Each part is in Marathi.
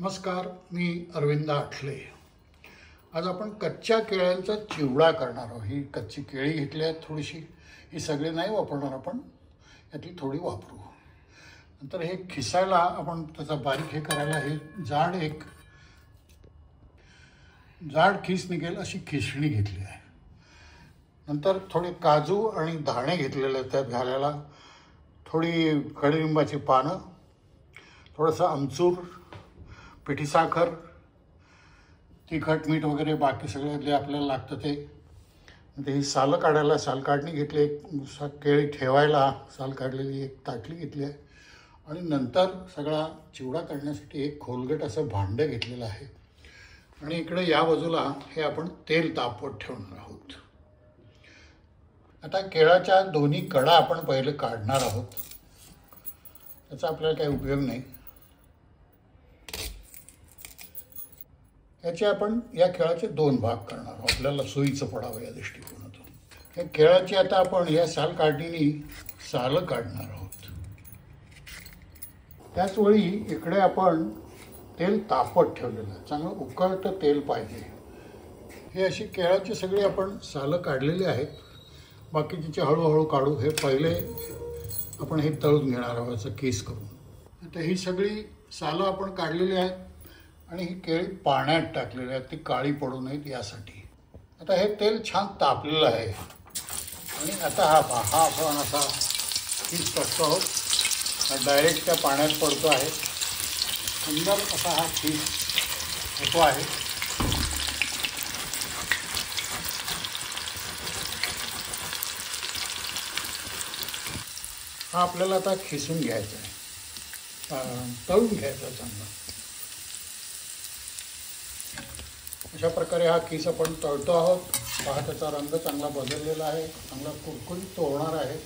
नमस्कार, मी अरविंद आठले। आज आपण कच्च्या केळ्यांचा चिवडा करणार आहोत। ही कच्ची केळी घेतली आहेत थोडीशी, ही सगळी नाही वापरणार आपण, यातली थोडी वापरू। नंतर हे खिसायला आपण त्याचा बारीक हे करायला हे जाड खिस निघेल अशी खिसणी घेतली आहे। नंतर थोडे काजू आणि दाणे घेतलेले आहेत त्यात घालायला, थोडी कडुलिंबाची पानं, थोडंसं आमचूर, पिठी साखर, तिखट, मीठ वगैरे बाकी सगळं जे आपल्याला लागतं ते। ही सालं काढायला साल काढणी घेतली, एक केळी ठेवायला साल काढलेली एक ताटली घेतली आहे आणि नंतर सगळा चिवडा करण्यासाठी एक खोलगट असं भांडं घेतलेलं आहे आणि इकडे या बाजूला हे आपण तेल तापवत ठेवणार आहोत। आता केळाच्या दोन्ही कडा आपण पहिले काढणार आहोत, त्याचा आपल्याला काही उपयोग नाही। याचे आपण या केळाचे दोन भाग करणार आहोत, आपल्याला सोयीचं पडावं या दृष्टिकोनातून। हे केळाची आता आपण या साल काढणीने सालं काढणार आहोत। त्याचवेळी इकडे आपण तेल तापत ठेवलेलं आहे, चांगलं उकळतं तेल पाहिजे। हे अशी केळाची सगळी आपण सालं काढलेली आहेत, बाकीचे हळूहळू काढू। हे पहिले आपण हे तळून घेणार आहोत असं केस करून। आता ही सगळी सालं आपण काढलेली आहेत आणि ही केळी पाण्यात टाकलेली आहेत, ती काळी पडू नयेत यासाठी। आता हे तेल छान तापलेलं आहे आणि आता हा आपण असा खिस टाकतो आहोत, हा डायरेक्ट त्या पाण्यात पडतो आहे। सुंदर असा हा खिस होतो आहे। हा आपल्याला आता खिसून घ्यायचा आहे, तळून घ्यायचा चांगला। अशा प्रकारे हा खिस आपण तळतो आहोत। पहा, त्याचा रंग चांगला बदललेला आहे, चांगला कुरकुरीत तो होणार आहे।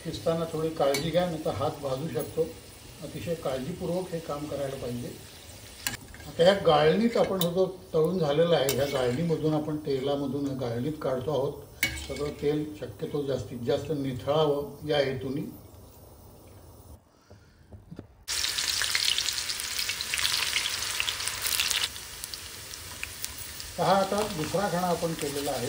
खिसताना थोडी काळजी घ्या, नाही तर हात भाजू शकतो। अतिशय काळजीपूर्वक हे काम करायला पाहिजे। आता ह्या गाळणीत आपण जो तळून झालेला आहे, ह्या गाळणीमधून आपण तेलामधून गाळणीत काढतो आहोत। सगळं तेल शक्यतो जास्तीत जास्त निथळावं या हेतूने। हा आता दुसरा घाणा आपण केलेला आहे।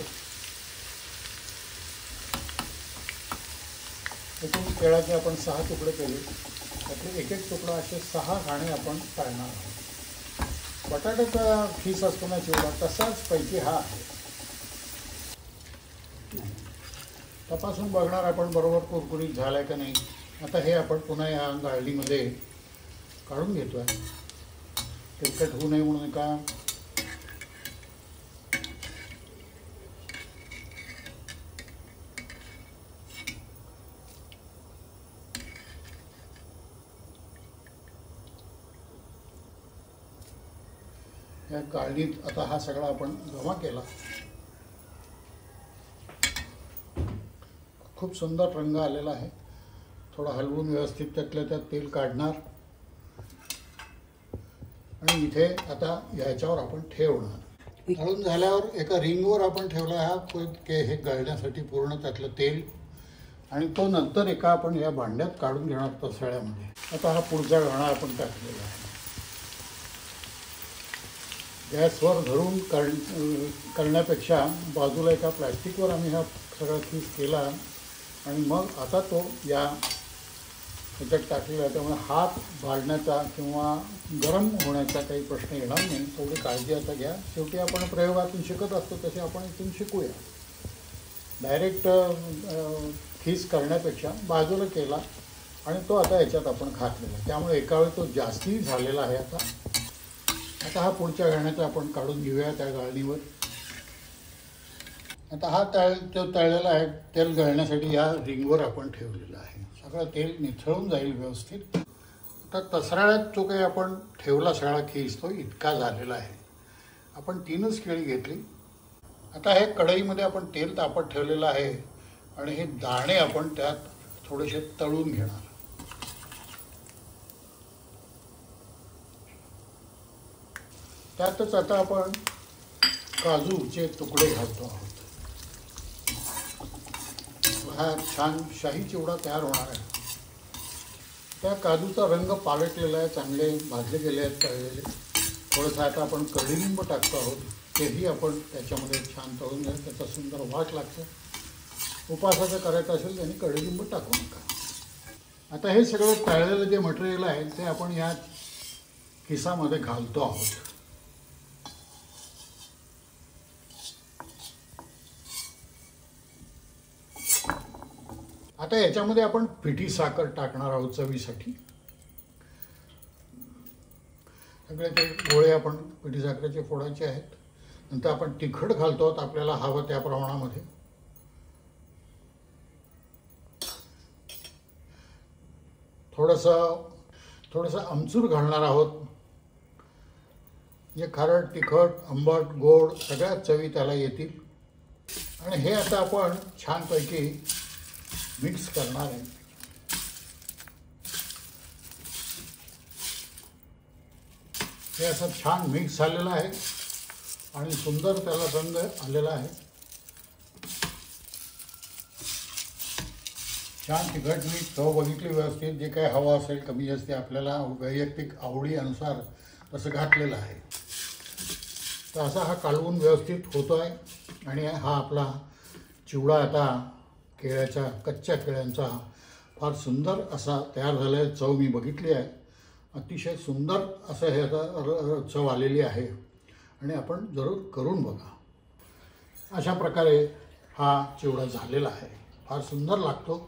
एकूण केळाचे आपण 6 तुकडे केले, त्यातले एक एक तुकडा असे 6 घाणे आपण टाळणार आहोत। बटाट्याचा खिस असतो ना चिवडा, तसाच पैकी हा आहे। तपासून बघणार आपण बरोबर कुरकुरीत झालाय का नाही। आता हे आपण पुन्हा या गाळणीमध्ये काढून घेतोय, तेलकट होऊ नये म्हणून का। या गाळणीत आता हा सगळा आपण जमा केला। खूप सुंदर रंग आलेला आहे। थोडा हलवून व्यवस्थित त्यातल्या त्यात तेल काढणार आणि इथे आता याच्यावर आपण ठेवणार। तळून झाल्यावर एका रिंगवर आपण ठेवला हा हे गळण्यासाठी पूर्ण त्यातलं तेल, आणि तो नंतर एका आपण या भांड्यात काढून घेणार तसळ्यामध्ये। आता हा पुढचा घाणा आपण टाकलेला आहे। गॅसवर धरून करण्यापेक्षा बाजूला एका प्लॅस्टिकवर आम्ही हा सगळा खिस केला आणि मग आता तो या ह्याच्यात टाकलेला आहे। त्यामुळे हात भाजण्याचा किंवा गरम होण्याचा काही प्रश्न येणार नाही, तेवढी काळजी आता घ्या। शेवटी आपण प्रयोगातून शिकत असतो, तसे आपण इथून शिकूया। डायरेक्ट खिस करण्यापेक्षा बाजूला केला आणि तो आता याच्यात आपण घातलेला, त्यामुळे एका वेळी तो जास्ती झालेला आहे। आता हा पुढच्या घाण्याचा आपण काढून घेऊया त्या गाळणीवर। आता हा तळलेला आहे, तेल गळण्यासाठी या रिंगवर आपण ठेवलेला आहे। सगळं तेल निथळून जाईल व्यवस्थित। आता तसराळ्यात जो काही आपण ठेवला सगळा खिस, तो इतका झालेला आहे। आपण 3च केळी घेतली। आता हे कढईमध्ये आपण तेल तापत ठेवलेलं आहे आणि हे दाणे आपण त्यात थोडेसे तळून घेणार। त्यातच आता आपण काजूचे तुकडे घालतो आहोत। हा छान शाही चिवडा तयार होणार आहे। त्या काजूचा रंग पालटलेला आहे, चांगले भाजले गेले आहेत तळलेले. थोडंसं आता आपण कडुलिंब टाकतो आहोत, तेही आपण त्याच्यामध्ये छान तळून घ्या, त्याचा सुंदर वास लागतो. उपवासाचं करायचं असेल त्यांनी कडुलिंब टाकू नका. आता हे सगळं तळलेलं जे मटेरियल आहे ते आपण या किसामध्ये घालतो आहोत. आता याच्यामध्ये आपण पिठी साखर टाकणार आहोत चवीसाठी. सगळे ते गोळे आपण पिठी साखरेचे फोडायचे आहेत. नंतर आपण तिखट घालतो आहोत आपल्याला हवं त्या प्रमाणामध्ये. थोडंसं आमचूर घालणार आहोत. जे खारट, तिखट, आंबट, गोड सगळ्या चवी त्याला येतील. आणि हे आता आपण छानपैकी मिक्स करणार आहे. हे असं छान मिक्स झालेलं आहे आणि सुंदर त्याला रंग आलेला आहे. छान तिखट मीठ चव बघितली व्यवस्थित. जे काय हवं असेल कमी जास्त आपल्याला वैयक्तिक आवडीनुसार तसं घातलेलं आहे. तर असा हा कालवून व्यवस्थित होतो आहे. आणि हा आपला चिवडा आता कच्च्या केळ्यांचा फार सुंदर असा तयार झाला आहे. चव मी बघितली आहे, अतिशय सुंदर असं हे आता चव आलेली आहे. आणि आपण जरूर करून बघा. अशा प्रकारे हा चिवडा झालेला आहे. फार सुंदर लागतो.